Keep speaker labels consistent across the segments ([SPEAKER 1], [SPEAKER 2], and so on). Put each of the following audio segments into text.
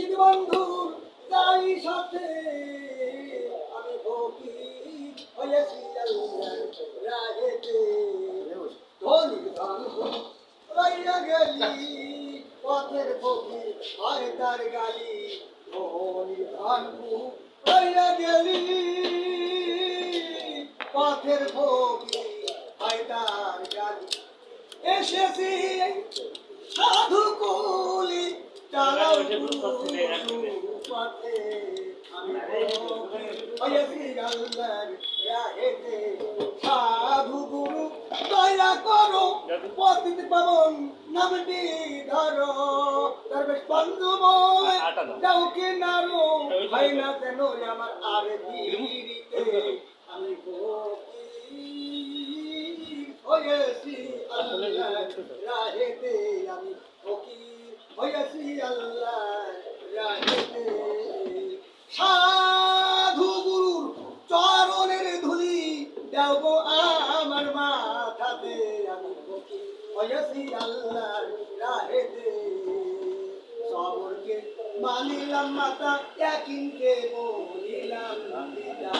[SPEAKER 1] মুর্শিদ বন্ধুর তাই সাথে আমি ফকির হয়েছি আল্লাহর রাহেতে ধনী ধন রইয়া গেলি পথের ফকির হয় তার গালি ধনী ধন রইয়া গেলি পথের ফকির হয় তার গালি এসেছি সাধু কুলি চালাও পথে আমি হয়েছি আল্লাহর রাহেতে সাধু গুরু দয়া করো পতিত পাবন নামটি ধরো দরবেশ বন্ধুময় যাও কিনারো হয় না কেন আমার আরে ধীরিতে আমি হয়েছি আল্লাহর রাহেতে আমি ফকির হয়েছি আল্লাহর রাহেতে সাধু গুরুর চরণের ধুলি দাও গো আমার মাথাতে আমি ফকির হয়েছি আল্লাহর রাহেতে সবরকে মানিলাম মাতা একিনকে বলিলাম পিতা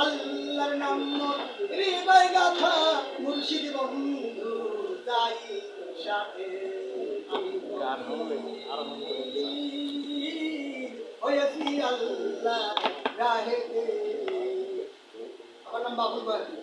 [SPEAKER 1] আল্লাহর নাম হৃদয় গাথা মুর্শিদ বন্ধু তাই সাথে আমি হয়েছি আল্লাহ রাহেতে। আমার নাম বাবুল বাড়ি।